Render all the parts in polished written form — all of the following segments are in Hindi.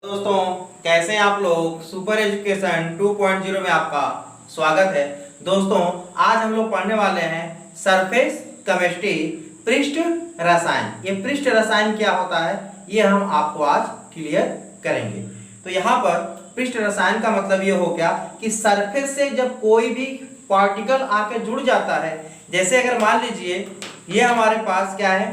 दोस्तों, कैसे हैं आप लोग। सुपर एजुकेशन 2.0 में आपका स्वागत है। दोस्तों, आज हम लोग पढ़ने वाले हैं सरफेस केमिस्ट्री, पृष्ठ रसायन। ये पृष्ठ रसायन क्या होता है ये हम आपको आज क्लियर करेंगे। तो यहाँ पर पृष्ठ रसायन का मतलब ये हो गया कि सरफेस से जब कोई भी पार्टिकल आके जुड़ जाता है, जैसे अगर मान लीजिए ये हमारे पास क्या है,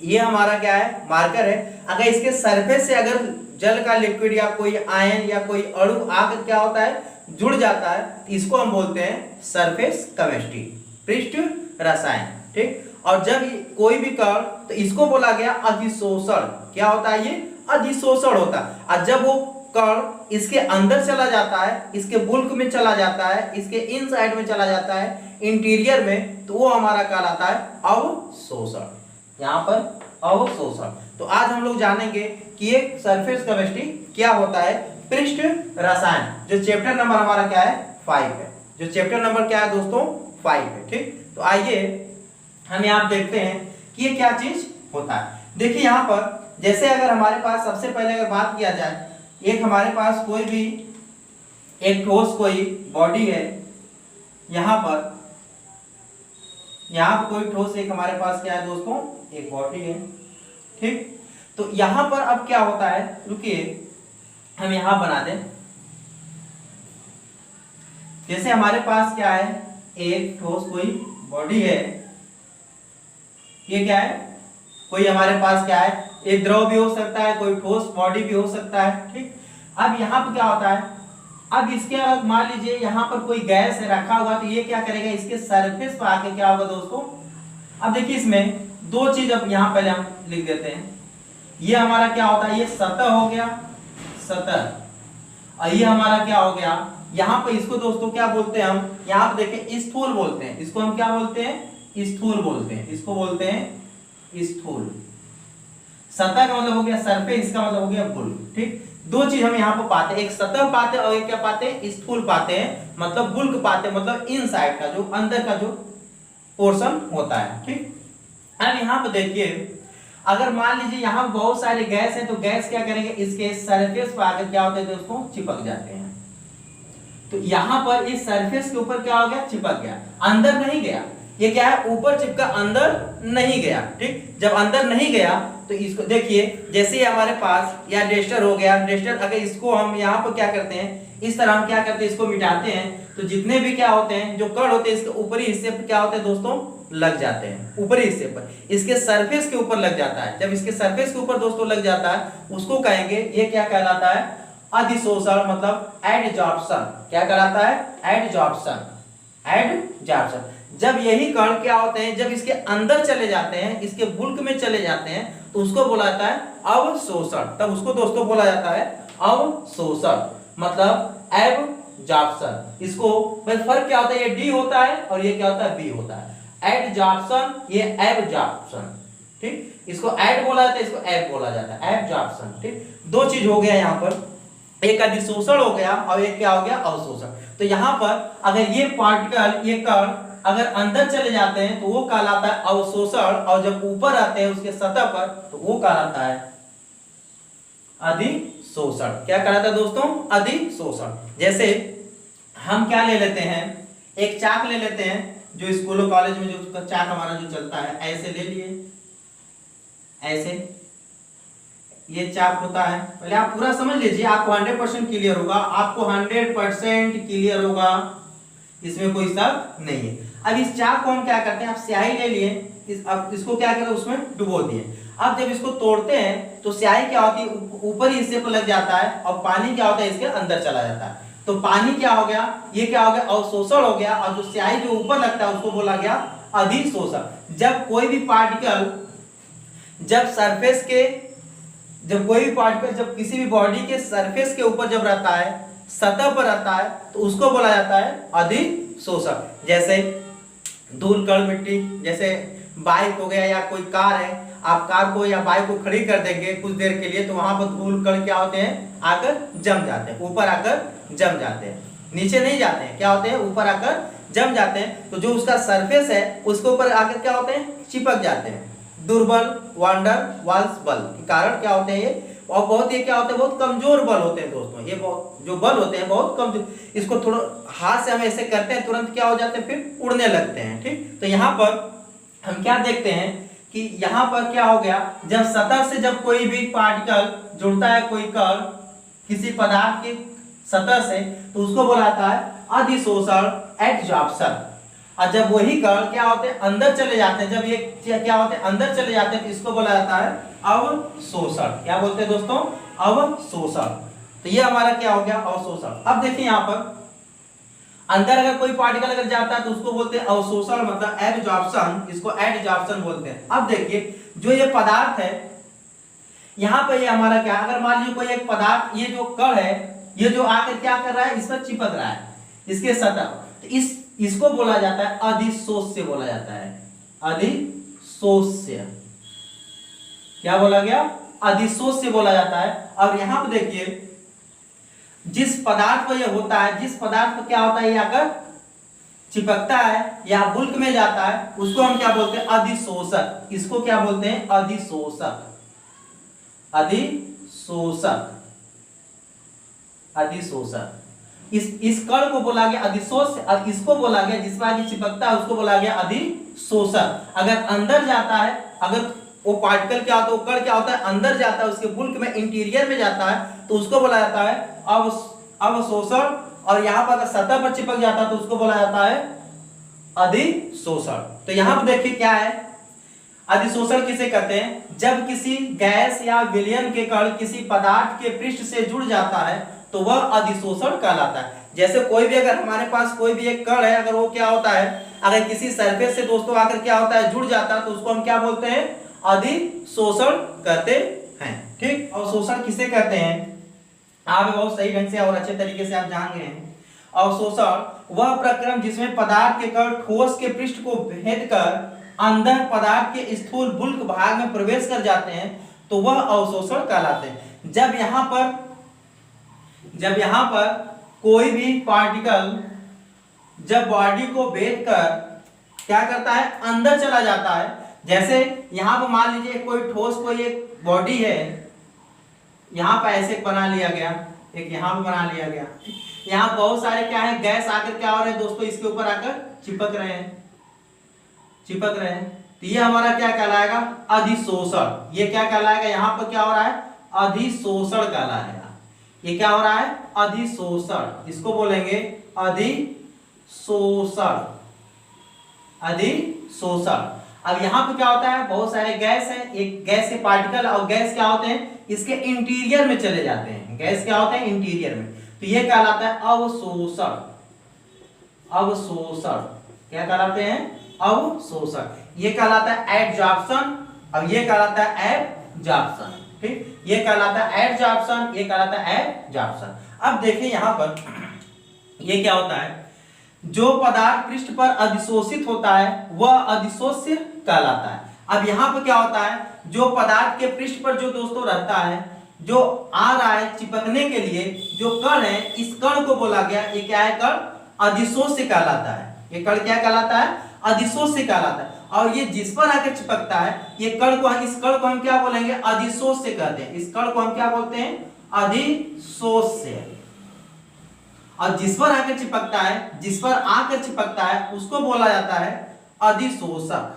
ये हमारा क्या है, मार्कर है। अगर इसके सरफेस से अगर जल का लिक्विड या कोई आयन या कोई अणु आकर क्या होता है, जुड़ जाता है, तो इसको हम बोलते हैं सरफेस केमिस्ट्री, पृष्ठ रसायन। ठीक। और जब कोई भी कण, तो इसको बोला गया अधिशोषण। क्या होता है, ये अधिशोषण होता है। और जब वो कण इसके अंदर चला जाता है, इसके बुल्क में चला जाता है, इसके इनसाइड में चला जाता है, इंटीरियर में, तो वो हमारा कहलाता है अवशोषण। यहाँ पर अवशोषण। तो आज हम लोग जानेंगे कि ये सरफेस केमिस्ट्री क्या होता है, पृष्ठ रसायन, जो चैप्टर नंबर हमारा क्या है, 5 है। जो चैप्टर नंबर क्या है दोस्तों, 5 है। ठीक। तो आइए हम यहाँ देखते हैं कि ये क्या चीज होता है। देखिए यहाँ पर जैसे अगर हमारे पास सबसे पहले अगर बात किया जाए, एक हमारे पास कोई भी एक ठोस कोई बॉडी है, यहाँ पर कोई ठोस एक हमारे पास क्या है दोस्तों, एक बॉडी है। ठीक। तो यहां पर अब क्या होता है, रुकिए हम यहां बना दें। जैसे हमारे पास क्या है, एक ठोस कोई बॉडी है, ये क्या है, कोई हमारे पास क्या है, एक द्रव भी हो सकता है, कोई ठोस बॉडी भी हो सकता है। ठीक। अब यहां पर क्या होता है, अब इसके अलग मान लीजिए यहाँ पर कोई गैस है रखा हुआ, तो ये क्या करेगा, इसके सरफेस पर आके क्या होगा दोस्तों। अब देखिए इसमें दो चीज अब यहाँ पहले हम लिख देते हैं। ये हमारा क्या होता है, ये सतह हो गया, सतह। और ये हमारा क्या हो गया, यहाँ पर इसको दोस्तों क्या बोलते हैं हम, यहाँ पर देखें स्थूल बोलते हैं। इसको हम क्या बोलते हैं, स्थूल बोलते हैं। इसको बोलते हैं स्थूल। सतह का मतलब हो गया सरफेस, इसका मतलब हो गया बुल्क। ठीक। दो चीज हम यहाँ पर पाते हैं, एक सतह पाते हैं और एक क्या पाते हैं, स्थूल पाते हैं, मतलब बुल्क पाते हैं, मतलब इनसाइड का जो अंदर का जो पोर्शन होता है। ठीक। अब यहाँ पर देखिए, अगर मान लीजिए यहाँ बहुत सारे गैस है, तो गैस क्या करेंगे, इसके सरफेस पर आकर क्या होते हैं दोस्तों, चिपक जाते हैं। तो यहाँ पर इस सरफेस के ऊपर क्या हो गया, चिपक गया, अंदर नहीं गया। ये क्या है, ऊपर चिपका, अंदर नहीं गया। ठीक। जब अंदर नहीं गया तो इसको देखिए, जैसे हमारे पास या डेस्टर हो गया, डेस्टर अगर इसको हम यहाँ पर क्या करते हैं, इस तरह हम क्या करते हैं, इसको मिटाते हैं, तो जितने भी क्या होते हैं, जो कण होते हैं, इसके ऊपरी हिस्से पर क्या होते हैं दोस्तों, लग जाते हैं। ऊपरी हिस्से पर, इसके सरफेस के ऊपर लग जाता है। जब इसके सरफेस के ऊपर दोस्तों लग जाता है, उसको कहेंगे, ये क्या कहलाता है, अधिशोषण, मतलब एडजॉर्प्शन। क्या कहलाता है, एडजॉर्प्शन, एडजॉर्प्शन। जब यही कण क्या होते हैं, जब इसके अंदर चले जाते हैं, इसके बुल्क में चले जाते हैं, तो उसको बोला जाता है अवशोषण। तब उसको दोस्तों बोला जाता है अवशोषण, मतलब एडजॉर्प्शन। इसको फर्क क्या होता है, ये डी होता है और ये क्या होता है, बी होता है। एडजॉर्प्शन, ये एब्जॉर्प्शन। ठीक। इसको एड बोला जाता है, इसको एब बोला जाता है, एब्जॉर्प्शन। ठीक। दो चीज हो गया यहाँ पर, एक अधिशोषण हो गया और एक क्या हो गया, अवशोषण। तो यहाँ पर अगर ये पार्टिकल, ये कण अगर अंदर चले जाते हैं तो वो कहलाता है अवशोषण, और जब ऊपर आते हैं उसके सतह पर तो वो कहलाता है अधिशोषण। क्या कहलाता है दोस्तों, अधिशोषण। जैसे हम क्या ले लेते हैं, एक चाक ले लेते हैं, जो स्कूलों कॉलेज में जो चाक हमारा जो चलता है, ऐसे ले लिए, ऐसे ये चाक होता है। पहले आप पूरा समझ लीजिए, आपको 100% क्लियर होगा, आपको 100% क्लियर होगा, इसमें कोई शक नहीं है। अब इस चाक को हम क्या करते हैं, आप स्याही ले लिए, अब इसको क्या करते हैं, उसमें डुबो दिए। अब जब इसको तोड़ते हैं तो स्याही क्या होती है, ऊपरी हिस्से पर लग जाता है, और पानी क्या होता है, इसके अंदर चला जाता है। तो पानी क्या हो गया, ये क्या हो गया, अवशोषण हो गया, और जो स्याही जो ऊपर लगता है उसको बोला गया अधिशोषण। जब कोई भी पार्टिकल, जब सरफेस के, जब कोई भी पार्टिकल जब किसी भी बॉडी के सरफेस के ऊपर जब रहता है, सतह पर रहता है, तो उसको बोला जाता है अधिशोषण। जैसे धूल कण मिट्टी, जैसे बाइक हो गया या कोई कार है, आप कार को या बाइक को खड़ी कर देंगे कुछ देर के लिए, तो वहां पर धूल कण क्या होते हैं, आकर जम जाते हैं, ऊपर आकर जम जाते हैं, नीचे नहीं जाते हैं, क्या होते हैं, ऊपर आकर जम जाते हैं। तो जो उसका सरफेस है उसके ऊपर आकर क्या होते हैं, चिपक जाते हैं। दुर्बल वांडर वाल्स बल के कारण क्या होते हैं, ये और बहुत ये क्या होता है, बहुत कमजोर बल होते हैं दोस्तों, ये बहुत जो बल होते हैं बहुत कमजोर, इसको थोड़ा हाथ से हम ऐसे करते हैं तुरंत क्या हो जाते हैं, फिर उड़ने लगते हैं। ठीक, तो यहाँ पर हम क्या देखते हैं कि यहाँ पर क्या हो गया, जब सतह से जब कोई भी पार्टिकल जुड़ता है, कोई कण किसी पदार्थ की सतह से, तो उसको बोला जाता है अधिशोषण, एडजॉर्प्शन। और जब वही कण क्या होते हैं, अंदर चले जाते हैं, जब ये क्या होते हैं, अंदर चले जाते हैं, तो इसको बोला जाता है अवशोषण। क्या बोलते हैं दोस्तों, अवशोषण। तो ये हमारा क्या हो गया, अवशोषण। अब देखिए यहाँ पर अंदर अगर कोई पार्टिकल अगर जाता है तो उसको बोलते हैं अवशोषण, मतलब एडजॉर्प्शन, इसको एडजॉर्प्शन बोलते हैं। अब देखिए जो ये पदार्थ है यहाँ पे, ये हमारा क्या, अगर मान लीजिए कोई एक पदार्थ, ये जो कण है, ये जो आकर क्या कर रहा है, इस पर चिपक रहा है, इसके सतह, तो इसको बोला जाता है अधिशोष्य, बोला जाता है अधिशोष्य। क्या बोला गया, अधिशोष्य बोला जाता है। और यहाँ पे देखिए जिस पदार्थ पर ये होता है, जिस पदार्थ पर क्या होता है, ये आकर चिपकता है या बुल्क में जाता है, उसको हम क्या बोलते हैं, अधिशोषक। इसको क्या बोलते हैं, अधिशोषक, अधिशोषक, अधिशोषक। इस कण को बोला गया अधिशोष्य, और इसको बोला गया जिस पर आगे चिपकता है उसको बोला गया अधिशोषक। अगर अंदर जाता है, अगर वो पार्टिकल क्या होता है, वो कण क्या होता है, अंदर जाता है, उसके बुल्क में, इंटीरियर में जाता है, तो उसको बोला जाता है अवशोषण। और यहाँ पर अगर सतह पर चिपक जाता है तो उसको बोला जाता है अधिशोषण। तो यहाँ पर देखिए क्या है, अधिशोषण किसे कहते हैं, जब किसी गैस या विलयन के कण किसी पदार्थ के पृष्ठ से जुड़ जाता है तो वह अधिशोषण कहलाता है। जैसे कोई भी, अगर हमारे पास कोई भी एक कण है, अगर वो क्या होता है, अगर किसी सरफेस से दोस्तों आकर क्या होता है, जुड़ जाता है, तो उसको हम क्या बोलते हैं, अधिशोषण कहते हैं। ठीक, अवशोषण किसे कहते हैं, आप बहुत सही ढंग से और अच्छे तरीके से आप जान गए हैं। अवशोषण वह प्रक्रम जिसमें पदार्थ के कण ठोस के पृष्ठ को भेद कर अंदर पदार्थ के स्थूल बुल्क भाग में प्रवेश कर जाते हैं, तो वह अवशोषण कहलाते हैं। जब यहाँ पर कोई भी पार्टिकल जब बॉडी को भेद कर क्या करता है, अंदर चला जाता है, जैसे यहाँ पर मान लीजिए कोई ठोस, कोई एक बॉडी है, यहाँ पर ऐसे बना लिया गया, एक यहाँ पर बना लिया गया, यहाँ बहुत सारे क्या है, गैस आकर क्या हो रहे हैं दोस्तों, इसके ऊपर आकर चिपक रहे हैं, तो ये हमारा क्या कहलाएगा, अधिशोषण। ये क्या कहलाएगा, यहाँ पर क्या हो रहा है, अधिशोषण कहलाएगा। ये क्या हो रहा है, अधिशोषण, इसको बोलेंगे अधिशोषण, अधिशोषण। अब यहाँ पे क्या होता है, बहुत सारे गैस हैं, एक गैस के पार्टिकल, और गैस क्या होते हैं, इसके इंटीरियर में चले जाते हैं, गैस क्या होते हैं, इंटीरियर में, तो ये कहलाता है अवशोषण, अवशोषण। क्या कहलाते हैं, अवशोषण। ये कहलाता है एडजॉर्प्शन, और ये कहलाता है एब्जॉर्प्शन। ठीक, ये कहलाता है एडजॉर्प्शन, ये कहलाता है एब्जॉर्प्शन। अब देखिए यहाँ पर ये क्या होता है, जो पदार्थ पृष्ठ पर अधिशोषित होता है वह अधिशोष्य कहलाता है। अब यहाँ पर क्या होता है, जो पदार्थ के पृष्ठ पर जो दोस्तों रहता है, जो आ रहा है चिपकने के लिए, जो कण है, इस कण को बोला गया, ये क्या है, कण अधिशोष्य कहलाता है। ये कण क्या कहलाता है, अधिशोष्य कहलाता है। और ये जिस पर आकर चिपकता है, ये कण को, इस कण को हम क्या बोलेंगे, अधिशोष्य कहते हैं। इस कण को हम क्या बोलते हैं, अधिशोष्य। और जिस पर आकर चिपकता है, जिस पर आकर चिपकता है, उसको बोला जाता है अधिशोषक,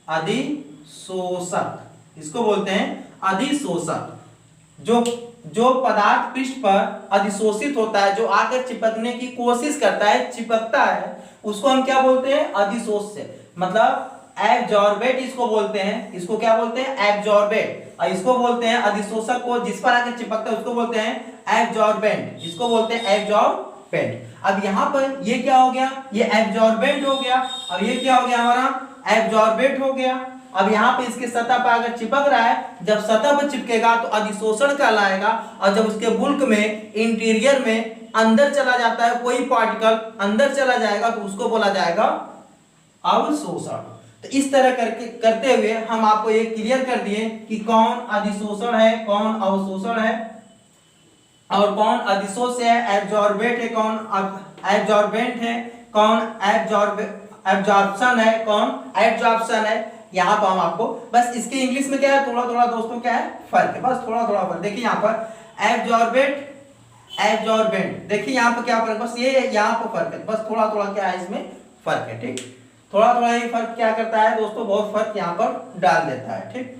अधिशोषक, इसको बोलते हैं अधिशोषक। जो पदार्थ पृष्ठ पर अधिशोषित होता है, जो आकर चिपकने की कोशिश करता है, चिपकता है, उसको हम क्या बोलते हैं, अधिशोष्य, मतलब एब्जॉर्बेट इसको बोलते हैं। इसको क्या बोलते हैं, एब्जॉर्बेट। और इसको बोलते हैं अधिशोषक को, जिस पर आकर चिपकता है उसको बोलते हैं एब्जॉर्बेंट, इसको बोलते हैं एब्जॉर्बेंट। अब यहाँ पर ये क्या हो गया, ये एब्जॉर्बेंट हो गया, अब ये क्या हो गया, हमारा एब्जॉर्बेट हो गया। अब यहाँ पे इसके सतह पर अगर चिपक रहा है, जब सतह पर चिपकेगा तो अधिशोषण कहलाएगा। और जब उसके बुल्क में, इंटीरियर में अंदर चला जाता है, कोई पार्टिकल अंदर चला जाएगा, तो उसको बोला जाएगा अवशोषण। तो इस तरह करते हुए हम आपको ये क्लियर कर दिए कि कौन अधिशोषण है, कौन अवशोषण है, और कौन अधिशोष्य है, एब्जॉर्बेट है, कौन एब्जॉर्बेंट है, कौन एब्जॉर्प्शन है, कौन एब्जॉर्प्शन है। यहाँ पर हम आपको बस इसके इंग्लिश में क्या है, थोड़ा थोड़ा दोस्तों क्या है फर्क है, बस थोड़ा थोड़ा फर्क। देखिए यहाँ पर एब्जॉर्बेंट, एब्जॉर्बेंट, देखिए यहाँ पर क्या फर्क, बस ये यहाँ पर फर्क है, बस थोड़ा थोड़ा क्या है इसमें फर्क है। ठीक, थोड़ा थोड़ा ये फर्क क्या करता है दोस्तों, बहुत फर्क यहाँ पर डाल देता है। ठीक,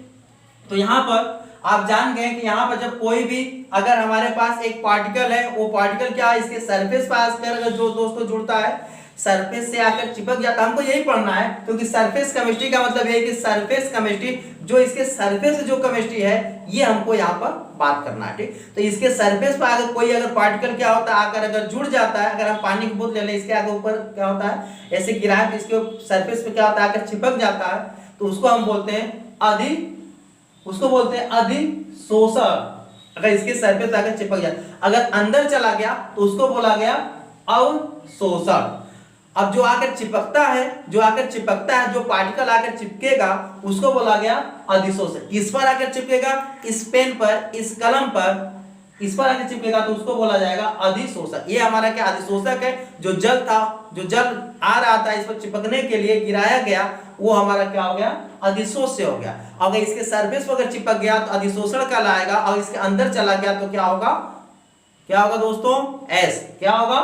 तो यहाँ पर आप जान गए कि यहाँ पर जब कोई भी अगर हमारे पास एक पार्टिकल है, वो पार्टिकल क्या है इसके सरफेस पर आकर जो दोस्तों जुड़ता है, सरफेस से आकर चिपक जाता है, हमको यही पढ़ना है, क्योंकि सरफेस केमिस्ट्री का मतलब ये है कि सरफेस केमिस्ट्री जो इसके सरफेस जो केमिस्ट्री है ये हमको यहाँ पर बात करना है। ठीक, तो इसके सरफेस पर अगर कोई अगर पार्टिकल क्या होता है आकर अगर जुड़ जाता है, अगर हम पानी की बोतल ले लें, इसके आगे ऊपर क्या होता है ऐसे गिराए तो इसके सरफेस पे क्या होता है आकर चिपक जाता है, तो उसको हम बोलते हैं उसको बोलते हैं अधिशोषण। अगर इसके सरफेस आकर चिपक जाए, अगर अंदर चला गया तो उसको बोला गया अवशोषण। अब जो आकर चिपकता है, जो पार्टिकल आकर चिपकेगा उसको बोला गया अधिशोषण। किस पर आकर चिपकेगा, इस पेन पर, इस कलम पर, इस पर आकर चिपकेगा तो उसको बोला जाएगा अधिशोषक। ये हमारा क्या अधिशोषक है, जो जल था, जो जल आ रहा था इस पर चिपकने के लिए गिराया गया, वो हमारा क्या हो गया अधिशोष्य हो गया। अगर इसके सरफेस पर अगर चिपक गया तो अधिशोषण कहलाएगा, और इसके अंदर चला गया तो क्या होगा दोस्तों एस, क्या होगा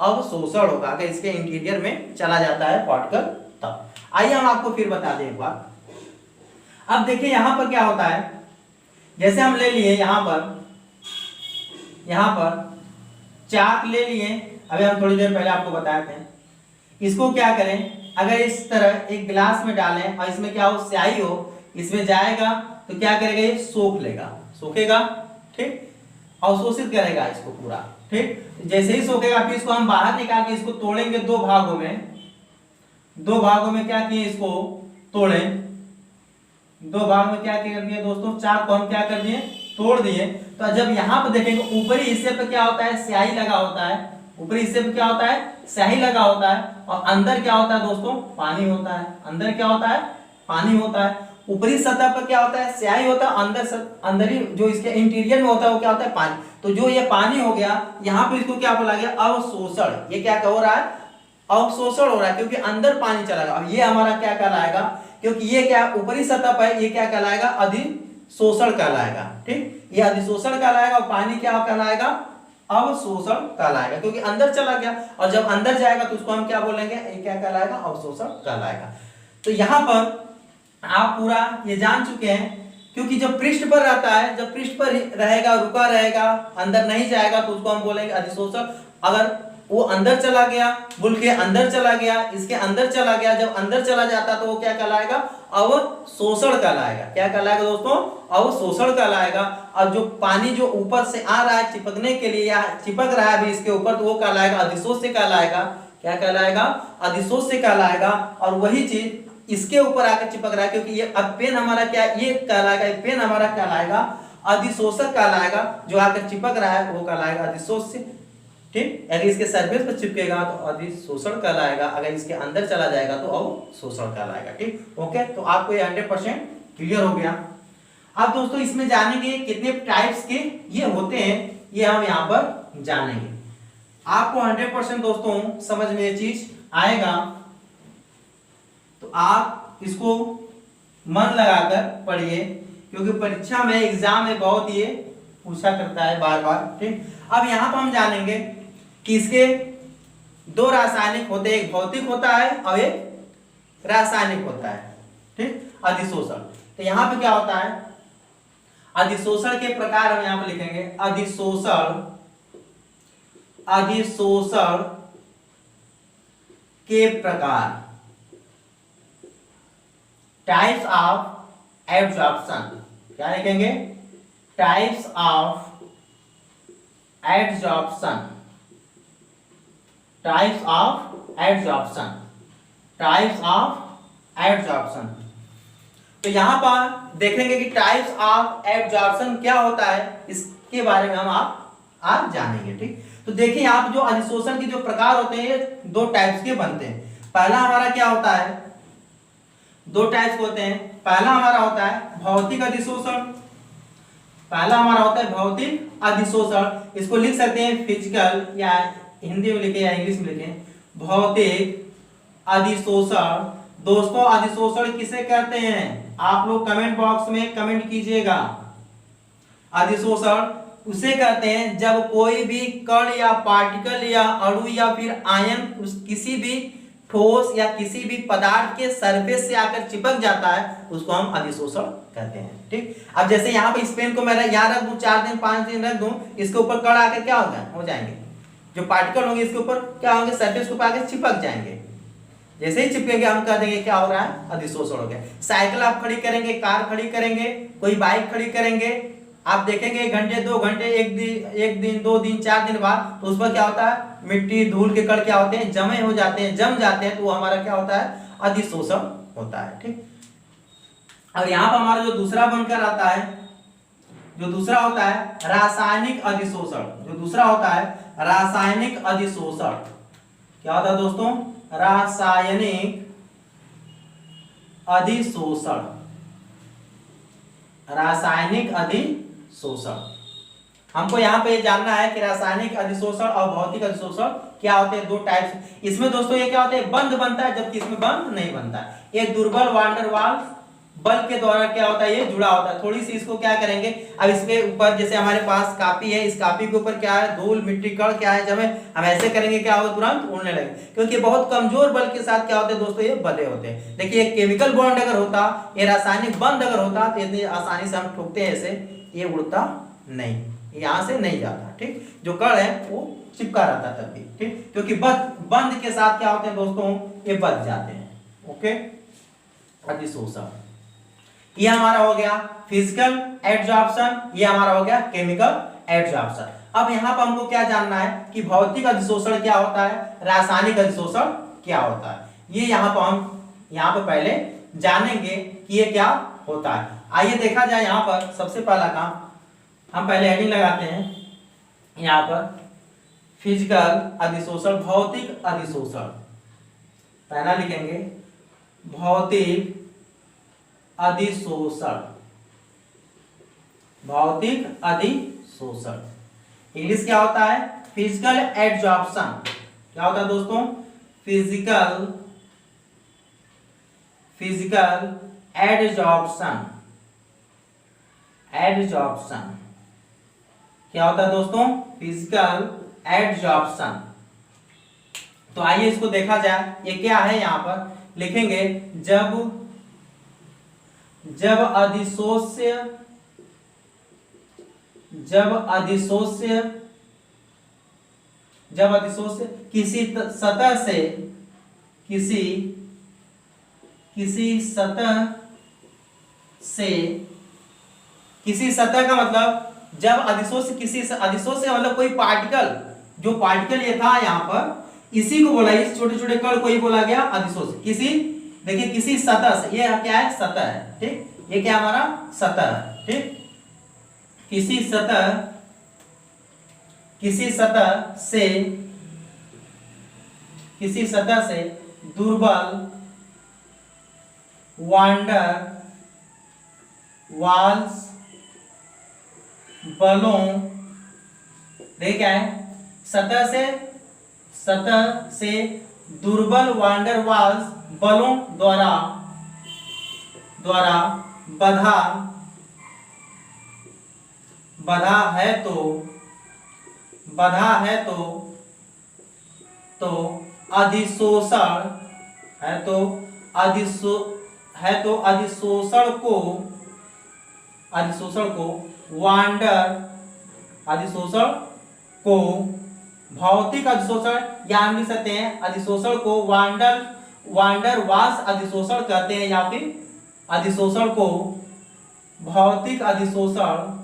अवशोषण होगा। अगर इसके इंटीरियर में चला जाता है पार्टिकल तब। आइए हम आपको फिर बता दें एक बार। अब देखिए यहां पर क्या होता है, जैसे हम ले लिए यहां पर चाक ले लिए, अभी हम थोड़ी देर पहले आपको बताए थे। इसको क्या करें, अगर इस तरह एक गिलास में डालें और इसमें क्या हो स्याही हो, इसमें जाएगा तो क्या करेगा ये सोख लेगा, सोखेगा। ठीक, अवशोषित करेगा इसको पूरा। ठीक, जैसे ही सोखेगा फिर इसको हम बाहर निकाल के इसको तोड़ेंगे दो भागों में क्या किए इसको तोड़े, दो भाग में क्या कर दिए दोस्तों, चाक को हम क्या कर दिए तोड़ दिए। तो जब यहाँ पर देखेंगे ऊपरी हिस्से पर क्या होता है स्याही लगा होता है, ऊपरी हिस्से पर क्या होता है स्याही लगा होता है, और अंदर क्या होता है दोस्तों पानी होता है, अंदर क्या होता है पानी होता है। ऊपरी सतह पर क्या होता है स्याही होता है, अंदर ही जो इसके इंटीरियर में होता है वो क्या होता है पानी। तो जो ये पानी हो गया यहाँ पे इसको क्या बोला गया अवशोषण। ये क्या हो रहा है अवशोषण हो रहा है, क्योंकि अंदर पानी चला गया। अब ये हमारा क्या कहलाएगा, क्योंकि ये क्या ऊपरी सतह पर ये क्या कहलाएगा अधिशोषण कहलाएगा। ठीक, ये अधिशोषण कहलाएगा, और पानी क्या कहलाएगा अवशोषण कहलाएगा, क्योंकि अंदर चला गया। और जब अंदर जाएगा तो उसको हम क्या बोलेंगे, ये क्या कहलाएगा अवशोषण कहलाएगा। तो यहाँ पर आप पूरा ये जान चुके हैं, क्योंकि जब पृष्ठ पर रहता है, जब पृष्ठ पर रहेगा रुका रहेगा अंदर नहीं जाएगा तो उसको हम बोलेंगे अधिशोषण। अगर वो अंदर चला गया, बुल के अंदर चला गया, इसके अंदर चला गया, जब अंदर चला जाता तो वो क्या कहलाएगा अवशोषण कहलाएगा। क्या कहलाएगा दोस्तों अवशोषण कहलाएगा। और जो पानी जो ऊपर से आ रहा है चिपकने के लिए या चिपक रहा है अभी इसके ऊपर, तो वो कहलाएगा अधिशोष्य कहलाएगा। क्या कहलाएगा अधिशोष्य कहलाएगा। और वही चीज इसके ऊपर आकर चिपक रहा है, क्योंकि ये अब पेन हमारा क्या ये कहलाएगा, पेन हमारा कहलाएगा अधिशोषक कहलाएगा। जो आकर चिपक रहा है वो कहलाएगा अधिशोष्य। ठीक, अगर इसके सरफेस पर चिपकेगा तो अधिशोषण कहलाएगा, अगर इसके अंदर चला जाएगा तो अवशोषण कहलाएगा। ठीक, ओके, तो आपको ये 100% क्लियर हो गया। अब दोस्तों इसमें जानेंगे कितने टाइप्स के ये होते हैं, ये हम यहाँ पर जानेंगे। आपको 100% दोस्तों समझ में ये चीज आएगा, तो आप इसको मन लगाकर पढ़िए, क्योंकि परीक्षा में एग्जाम में बहुत ये पूछा करता है बार बार। ठीक, अब यहाँ पर हम जानेंगे कि इसके दो रासायनिक होते हैं, एक भौतिक होता है और एक रासायनिक होता है। ठीक, अधिशोषण। तो यहाँ पे क्या होता है अधिशोषण के प्रकार हम यहाँ पे लिखेंगे अधिशोषण के प्रकार, टाइप्स ऑफ एब्जॉर्प्शन। क्या लिखेंगे types of absorption, types of absorption, types of absorption. तो यहां पर देखेंगे कि टाइप्स ऑफ एब्जॉर्प्शन क्या होता है, इसके बारे में हम आप आज जानेंगे। ठीक, तो देखिए यहाँ पे जो अधिशोषण के जो प्रकार होते हैं ये दो टाइप्स के बनते हैं। पहला हमारा क्या होता है, दो टाइप्स होते हैं। पहला हमारा होता है भौतिक अधिशोषण, पहला हमारा होता है भौतिक अधिशोषण। इसको लिख सकते हैं फिजिकल, या हिंदी में लिखे या इंग्लिश में लिखे भौतिक अधिशोषण। दोस्तों अधिशोषण किसे कहते हैं, आप लोग कमेंट बॉक्स में कमेंट कीजिएगा। अधिशोषण उसे कहते हैं जब कोई भी कण या पार्टिकल या अणु या फिर आयन किसी भी ठोस या किसी भी पदार्थ के सरफेस से आकर चिपक जाता है, उसको हम अधिशोषण कहते हैं। ठीक, अब जैसे यहाँ पे इस पेन को मैं यहाँ रख दूं, 4 दिन 5 दिन रख दूं, इसके ऊपर कण आकर क्या हो जाएंगे, जो पार्टिकल होंगे इसके ऊपर क्या होंगे, सरफेस के ऊपर आकर चिपक जाएंगे। जैसे ही चिपकेंगे हम कह देंगे क्या हो रहा है, अधिशोषण हो गया। साइकिल आप खड़ी करेंगे, कार खड़ी करेंगे, कोई बाइक खड़ी करेंगे, आप देखेंगे 1 घंटे 2 घंटे 1 दिन 2 दिन 4 दिन बाद, तो उस पर क्या होता है, मिट्टी धूल के कण क्या होते हैं, जमे हो जाते हैं, जम जाते हैं, तो वो हमारा क्या होता है, अधिशोषण होता है। ठीक, और यहाँ पर हमारा जो दूसरा बनकर आता है, जो दूसरा होता है रासायनिक अधिशोषण, जो दूसरा होता है रासायनिक अधिशोषण। क्या होता है दोस्तों, रासायनिक अधिशोषण, रासायनिक अधिशोषण। हमको यहाँ पे जानना है कि रासायनिक अधिशोषण और भौतिक अधिशोषण क्या होते हैं, 2 टाइप्स। इसमें दोस्तों ये क्या होते हैं, बंद बनता है, जबकि इसमें बंद नहीं बनता है। ये दुर्बल वांडर वाल्स बल के द्वारा क्या होता है, ये जुड़ा होता है। थोड़ी सी इसको क्या करेंगे, अब इसके ऊपर जैसे हमारे पास कापी है, इस कापी के ऊपर क्या है, धूल मिट्टी कण क्या है, जब हम ऐसे करेंगे क्या होगा, तुरंत उड़ने लगे, क्योंकि बहुत कमजोर बल के साथ क्या होते हैं दोस्तों, ये बंधे होते हैं। देखिए एक केमिकल बॉन्ड अगर होता, ये रासायनिक बंध अगर होता, तो इतनी आसानी से हम ठोकते हैं ऐसे, ये उड़ता नहीं, यहाँ से नहीं जाता। ठीक, जो कण है वो चिपका रहता तब भी। ठीक, क्योंकि बंध के साथ क्या होते हैं दोस्तों, ये बंध जाते हैं। ओके, अधिशोषण ये हमारा हो गया फिजिकल एडजॉर्प्शन, ये हमारा हो गया केमिकल एडजॉर्प्शन। अब यहाँ पर हमको क्या जानना है कि भौतिक अधिशोषण क्या होता है, रासायनिक अधिशोषण क्या होता है। ये यहाँ पर हम यहाँ पर पहले जानेंगे कि ये क्या होता है। आइए देखा जाए, यहाँ पर सबसे पहला काम हम पहले हेडिंग लगाते हैं, यहाँ पर फिजिकल अधिशोषण, भौतिक अधिशोषण। पहला लिखेंगे भौतिक अधिशोषण, भौतिक अधिशोषण। इंग्लिश क्या होता है, फिजिकल एडजॉर्प्शन। क्या होता है दोस्तों, फिजिकल एडजॉर्प्शन, एडजॉर्प्शन। क्या होता है दोस्तों, फिजिकल एडजॉर्प्शन। तो आइए इसको देखा जाए, ये क्या है, यहाँ पर लिखेंगे जब अधिशोष्य किसी सतह से किसी सतह का मतलब, जब अधिशोष्य अधिशोष्य मतलब कोई पार्टिकल, जो पार्टिकल ये था यहाँ पर, इसी को बोला, इस छोटे छोटे कण को ही बोला गया अधिशोष्य। किसी, देखिए किसी सतह से, ये क्या है, सतह है। ठीक, ये क्या हमारा सतह है। ठीक, किसी सतह से दुर्बल वांडर वाल्स बलों, देखिए क्या है, सतह से दुर्बल वांडर वाल्स बलों द्वारा बधा तो अधिशोषण को भौतिक अधिशोषण, या हम लिख सकते हैं अधिशोषण को वांडर वाल्स अधिशोषण कहते हैं, या फिर अधिशोषण को भौतिक अधिशोषण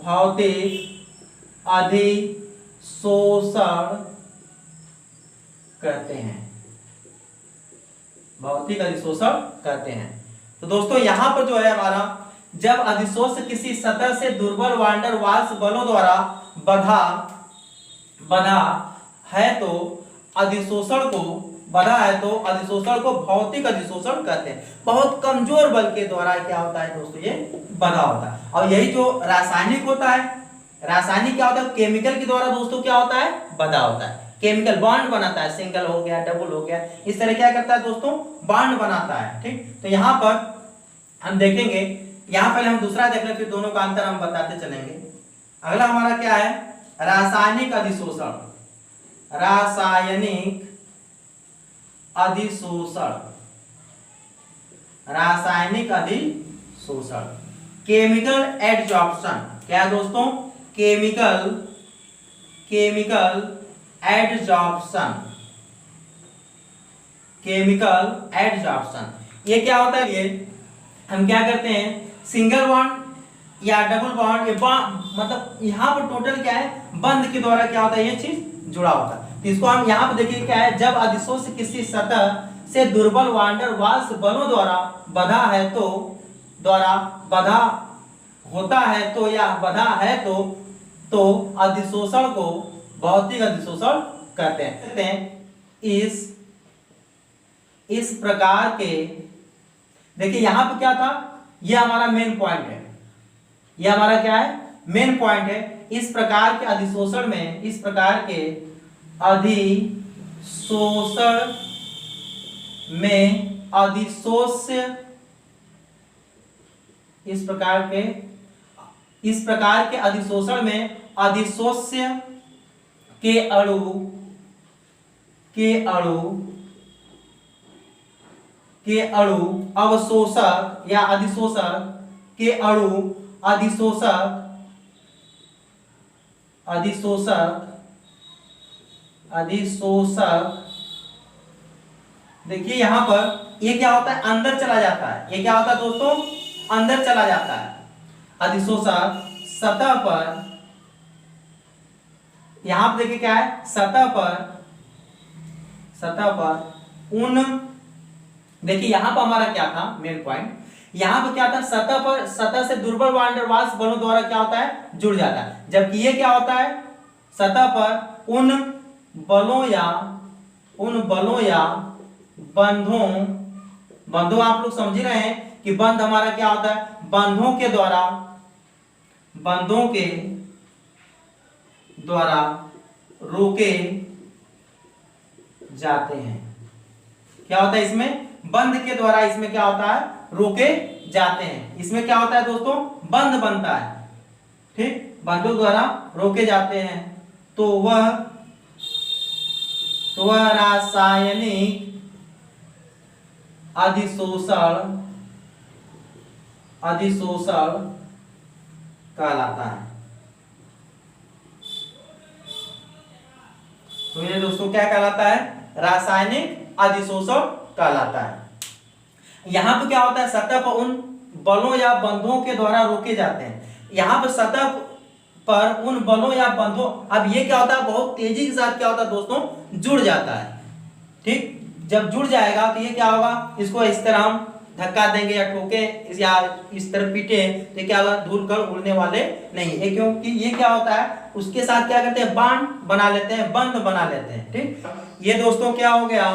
कहते हैं, भौतिक अधिशोषण कहते हैं। तो दोस्तों यहां पर जो है हमारा, जब अधिशोष्य किसी सतह से दुर्बल वांडर वाल्स बलों द्वारा बधा है तो अधिशोषण को भौतिक अधिशोषण कहते हैं। बहुत कमजोर बल के द्वारा क्या होता है दोस्तों, ये बधा होता है। और यही जो रासायनिक होता है, रासायनिक क्या होता है, केमिकल के द्वारा दोस्तों क्या होता है, बधा होता है। केमिकल बॉन्ड बनाता है, सिंगल हो गया, डबल हो गया, इस तरह क्या करता है दोस्तों, बॉन्ड बनाता है। ठीक, तो यहाँ पर हम देखेंगे, यहाँ पहले हम दूसरा देख लें, फिर दोनों का अंतर हम बताते चलेंगे। अगला हमारा क्या है, रासायनिक अधिशोषण। रासायनिक अधिशोषण, रासायनिक अधिशोषण, केमिकल एडजॉर्प्शन। क्या है दोस्तों, केमिकल एडजॉर्प्शन, केमिकल एडजॉर्प्शन। ये क्या होता है, ये हम क्या करते हैं, सिंगल बॉन्ड या डबल बॉन्ड, ये मतलब यहाँ पर टोटल क्या है, बंध के द्वारा क्या होता है, ये चीज जुड़ा होता है। तो इसको हम यहाँ पे देखिए क्या है, जब अधिशोष किसी सतह से दुर्बल वांडर वाल्स बलों द्वारा बधा है तो, द्वारा बधा होता है तो, या बधा है तो अधिशोषण को भौतिक अधिशोषण कहते हैं। इस प्रकार के, देखिए यहां पे क्या था, ये हमारा मेन पॉइंट है, ये हमारा क्या है, मेन पॉइंट है। इस प्रकार के अधिशोषण में, इस प्रकार के अधिशोषण में अधिशोष्य, इस प्रकार के अधिशोषण में अधिशोष्य के अणु अवशोषक या अधिशोषक के अणु अधिशोषक देखिए यहां पर ये क्या होता है, अंदर चला जाता है। ये क्या होता है दोस्तों, अंदर चला जाता है। अधिशोषक सतह पर, यहां पर देखिए क्या है, सतह पर उन, देखिए यहां पर हमारा क्या था मेन पॉइंट, यहां पर क्या था, सतह से दुर्बल वांडर वाल्स बलों द्वारा क्या होता है, जुड़ जाता है। जबकि ये क्या होता है, सतह पर उन बलों या बंधों आप लोग समझ रहे हैं कि बंध हमारा क्या होता है, बंधों के द्वारा रोके जाते हैं। क्या होता है इसमें, बंध के द्वारा इसमें क्या होता है, रोके जाते हैं। इसमें क्या होता है दोस्तों, बंध बनता है। ठीक, बंधों द्वारा रोके जाते हैं। तो वह रासायनिक अधिशोषण कहलाता है। तो ये दोस्तों क्या कहलाता है, रासायनिक अधिशोषण कहलाता है। यहां पर क्या होता है, सतह पर उन बलों या बंधों के द्वारा रोके जाते हैं। यहां पर सतह पर उन बलों या बंधों, अब ये क्या होता है, बहुत तेजी के साथ क्या होता है दोस्तों, जुड़ जाता है। ठीक, जब जुड़ जाएगा तो ये क्या होगा, इसको इस तरह हम धक्का देंगे या ठोके या इस तरह पीटे तो क्या होगा, धूल कण उड़ने वाले नहीं है, क्योंकि ये क्या होता है, उसके साथ क्या करते हैं, बांध बना लेते हैं, बंध बना लेते हैं। ठीक, ये दोस्तों क्या हो गया,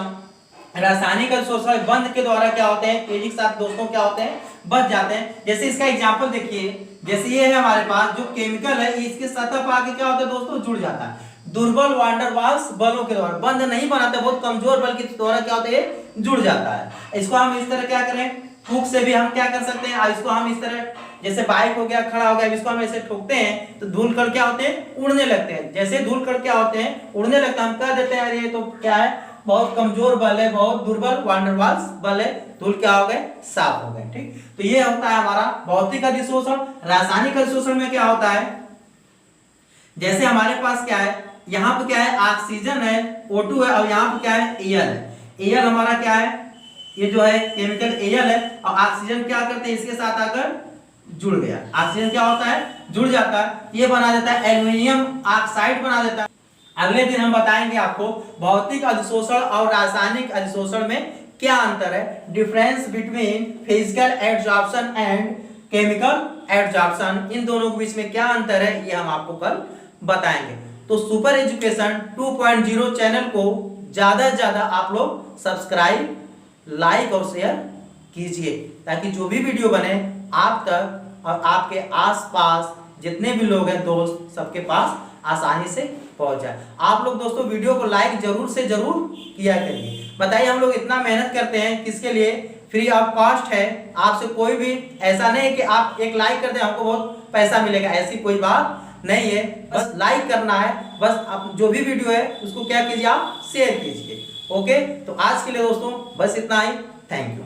रासायनिक अधिशोषण बंध के द्वारा क्या होते हैं, तेजी के साथ दोस्तों क्या होते हैं, बच जाते हैं। जैसे इसका एग्जांपल देखिए, जैसे ये है हमारे पास जो केमिकल है, इसके सतह पर आके क्या होता है दोस्तों, जुड़ जाता है। दुर्बल वांडर वाल्स बलों के द्वारा, बंध नहीं बनाते, बहुत कमजोर बल के द्वारा क्या होता है, जुड़ जाता है। इसको हम इस तरह क्या करें, हुक से भी हम क्या कर सकते हैं, इसको हम इस तरह, जैसे बाइक हो गया, खड़ा हो गया, इसको हम ऐसे ठोकते हैं तो धूल कण क्या होते हैं, उड़ने लगते हैं। जैसे धूल कण क्या होते हैं, उड़ने लगते हैं, हम कह देते हैं अरे ये तो क्या है, बहुत कमजोर बल है, बहुत दुर्बल वांडर वाल्स बल है, धूल क्या हो गए, साफ हो गए। ठीक, तो ये होता है हमारा भौतिक अधिशोषण। रासायनिक अधिशोषण में क्या होता है, जैसे हमारे पास क्या है, यहाँ पे क्या है, ऑक्सीजन है, O2 है, और यहाँ पे क्या है, Al है। Al हमारा क्या है, ये जो है केमिकल Al है, और ऑक्सीजन क्या करते हैं, इसके साथ आकर जुड़ गया। ऑक्सीजन क्या होता है, जुड़ जाता है, ये बना देता है एल्युमिनियम ऑक्साइड बना देता है। अगले दिन हम बताएंगे आपको भौतिक अधिशोषण और रासायनिक अधिशोषण में क्या अंतर है, difference between physical adsorption and chemical adsorption, इन दोनों के बीच में क्या अंतर है, ये हम आपको कल बताएंगे। तो सुपर एजुकेशन 2.0 चैनल को ज्यादा से ज्यादा आप लोग सब्सक्राइब, लाइक और शेयर कीजिए, ताकि जो भी वीडियो बने आप तक और आपके आसपास जितने भी लोग हैं, दोस्त, सबके पास आसानी से पहुंच जाए। आप लोग दोस्तों वीडियो को लाइक जरूर से जरूर किया करिए। बताइए हम लोग इतना मेहनत करते हैं किसके लिए, फ्री ऑफ कॉस्ट है। आपसे कोई भी ऐसा नहीं है कि आप एक लाइक कर दें हमको बहुत पैसा मिलेगा, ऐसी कोई बात नहीं है। बस लाइक करना है, बस आप जो भी वीडियो है उसको क्या कीजिए, आप शेयर कीजिए। ओके, तो आज के लिए दोस्तों बस इतना ही। Thank you.